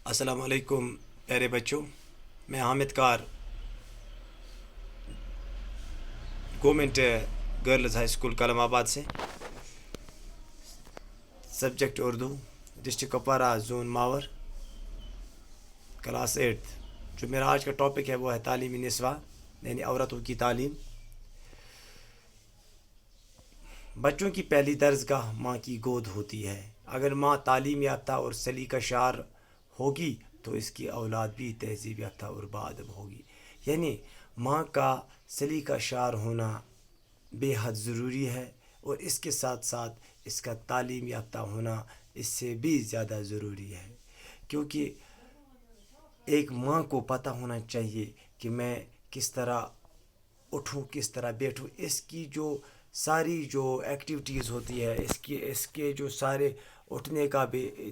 السلام علیکم پیارے بچوں، میں Hamid Kar government girls high school Kalamabad سے، subject Urdu, district Kupwara, zone Mawer, class 8۔ جو میرا آج کا ٹاپک ہے وہ ہے تعلیمی نسواں، یعنی عورتوں کی تعلیم۔ بچوں کی پہلی درسگاہ ماں کی گود ہوتی ہے۔ اگر ماں تعلیم یافتہ اور سلیقہ شعر ہوگی تو اس کی اولاد بھی تہذیب یافتہ اور باادب ہوگی۔ یعنی ماں کا سلیقہ شعر ہونا بے حد ضروری ہے، اور اس کے ساتھ ساتھ اس کا تعلیم یافتہ ہونا اس سے بھی زیادہ ضروری ہے، کیونکہ ایک ماں کو پتہ ہونا چاہیے کہ میں کس طرح اٹھوں، کس طرح بیٹھوں۔ اس کی جو ساری جو ایکٹیویٹیز ہوتی ہے، اس کے جو سارے اٹھنے کا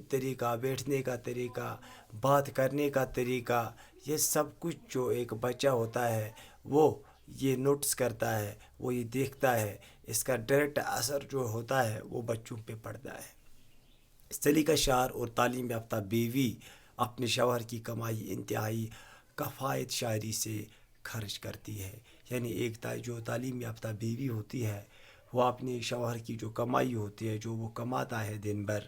طریقہ، بیٹھنے کا طریقہ، بات کرنے کا طریقہ، یہ سب کچھ جو ایک بچہ ہوتا ہے وہ یہ نوٹس کرتا ہے، وہ یہ دیکھتا ہے۔ اس کا ڈائریکٹ اثر جو ہوتا ہے وہ بچوں پہ پڑتا ہے۔ سلیقہ شعر اور تعلیم یافتہ بیوی اپنے شوہر کی کمائی انتہائی کفایت شعری سے خرچ کرتی ہے۔ یعنی ایک جو تعلیم یافتہ بیوی ہوتی ہے وہ اپنے شوہر کی جو کمائی ہوتی ہے، جو وہ کماتا ہے دن بھر،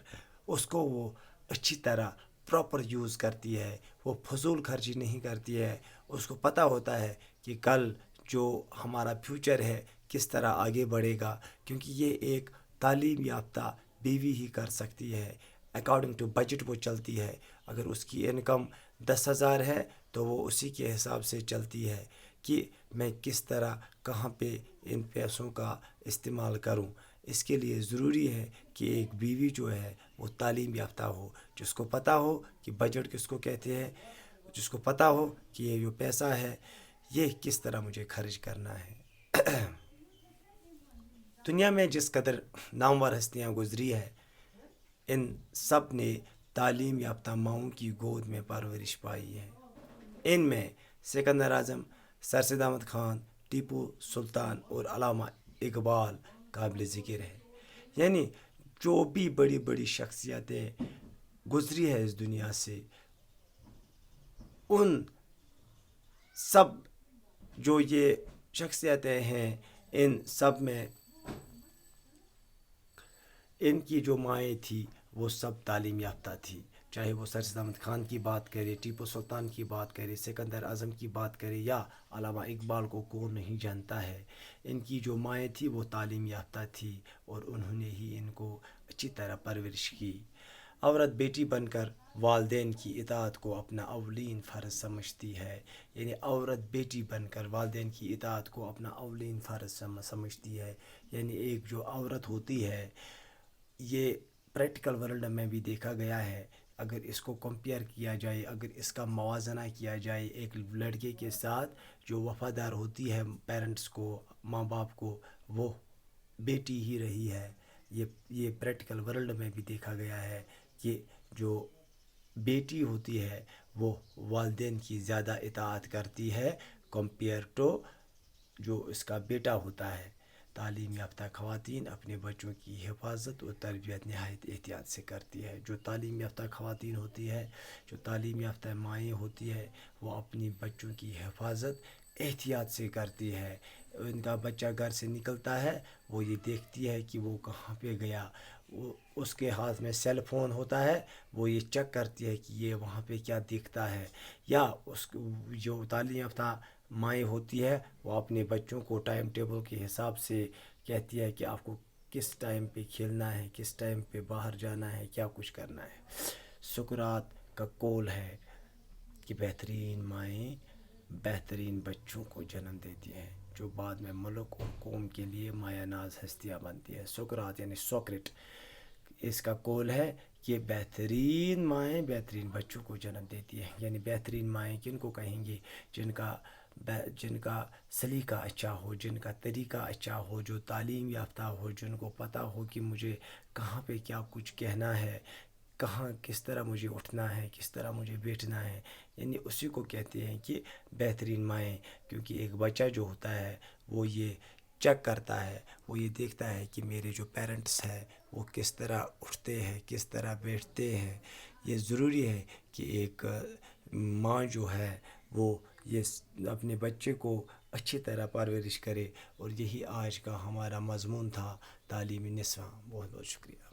اس کو وہ اچھی طرح پراپر یوز کرتی ہے، وہ فضول خرچی نہیں کرتی ہے۔ اس کو پتہ ہوتا ہے کہ کل جو ہمارا فیوچر ہے کس طرح آگے بڑھے گا، کیونکہ یہ ایک تعلیم یافتہ بیوی ہی کر سکتی ہے۔ اکارڈنگ ٹو بجٹ وہ چلتی ہے۔ اگر اس کی انکم 10,000 ہے تو وہ اسی کے حساب سے چلتی ہے کہ میں کس طرح کہاں پہ ان پیسوں کا استعمال کروں۔ اس کے لیے ضروری ہے کہ ایک بیوی جو ہے وہ تعلیم یافتہ ہو، جس کو پتہ ہو کہ بجٹ کس کو کہتے ہیں، جس کو پتہ ہو کہ یہ جو پیسہ ہے یہ کس طرح مجھے خرچ کرنا ہے۔ دنیا میں جس قدر نامور ہستیاں گزری ہے، ان سب نے تعلیم یافتہ ماؤں کی گود میں پرورش پائی ہے۔ ان میں سکندر اعظم، سر سید احمد خان، ٹیپو سلطان اور علامہ اقبال قابل ذکر ہے۔ یعنی جو بھی بڑی بڑی شخصیتیں گزری ہے اس دنیا سے، ان سب جو یہ شخصیتیں ہیں، ان سب میں ان کی جو مائیں تھی وہ سب تعلیم یافتہ تھی۔ چاہے وہ سر سید احمد خان کی بات کرے، ٹیپو سلطان کی بات کرے، سکندر اعظم کی بات کرے، یا علامہ اقبال کو کون نہیں جانتا ہے۔ ان کی جو مائیں تھی وہ تعلیم یافتہ تھی، اور انہوں نے ہی ان کو اچھی طرح پرورش کی۔ عورت بیٹی بن کر والدین کی اطاعت کو اپنا اولین فرض سمجھتی ہے۔ یعنی عورت بیٹی بن کر والدین کی اطاعت کو اپنا اولین فرض سمجھتی ہے۔ یعنی ایک جو عورت ہوتی ہے، یہ پریکٹیکل ورلڈ میں بھی دیکھا گیا ہے۔ اگر اس کو کمپیئر کیا جائے، اگر اس کا موازنہ کیا جائے ایک لڑکے کے ساتھ، جو وفادار ہوتی ہے پیرنٹس کو، ماں باپ کو، وہ بیٹی ہی رہی ہے۔ یہ پریکٹیکل ورلڈ میں بھی دیکھا گیا ہے کہ جو بیٹی ہوتی ہے وہ والدین کی زیادہ اطاعت کرتی ہے کمپیئر ٹو جو اس کا بیٹا ہوتا ہے۔ تعلیم یافتہ خواتین اپنے بچوں کی حفاظت اور تربیت نہایت احتیاط سے کرتی ہے۔ جو تعلیم یافتہ خواتین ہوتی ہے، جو تعلیم یافتہ مائیں ہوتی ہے، وہ اپنی بچوں کی حفاظت احتیاط سے کرتی ہے۔ ان کا بچہ گھر سے نکلتا ہے، وہ یہ دیکھتی ہے کہ وہ کہاں پہ گیا۔ اس کے ہاتھ میں سیل فون ہوتا ہے، وہ یہ چیک کرتی ہے کہ یہ وہاں پہ کیا دیکھتا ہے۔ یا اس جو تعلیم یافتہ مائیں ہوتی ہے وہ اپنے بچوں کو ٹائم ٹیبل کے حساب سے کہتی ہے کہ آپ کو کس ٹائم پہ کھیلنا ہے، کس ٹائم پہ باہر جانا ہے، کیا کچھ کرنا ہے۔ سقراط کا قول ہے کہ بہترین مائیں بہترین بچوں کو جنم دیتی ہیں، جو بعد میں ملک اور قوم کے لیے مایہ ناز ہستیاں بنتی ہے۔ سقراط یعنی سوکریٹ، اس کا قول ہے کہ بہترین مائیں بہترین بچوں کو جنم دیتی ہیں۔ یعنی بہترین مائیں کن کو کہیں گے؟ جن کا سلیقہ اچھا ہو، جن کا طریقہ اچھا ہو، جو تعلیم یافتہ ہو، جن کو پتہ ہو کہ مجھے کہاں پہ کیا کچھ کہنا ہے، کہاں کس طرح مجھے اٹھنا ہے، کس طرح مجھے بیٹھنا ہے۔ یعنی اسی کو کہتے ہیں کہ بہترین مائیں، کیونکہ ایک بچہ جو ہوتا ہے وہ یہ چیک کرتا ہے، وہ یہ دیکھتا ہے کہ میرے جو پیرنٹس ہیں وہ کس طرح اٹھتے ہیں، کس طرح بیٹھتے ہیں۔ یہ ضروری ہے کہ ایک ماں جو ہے وہ یہ اپنے بچے کو اچھی طرح پرورش کرے، اور یہی آج کا ہمارا مضمون تھا تعلیم نسواں۔ بہت بہت شکریہ۔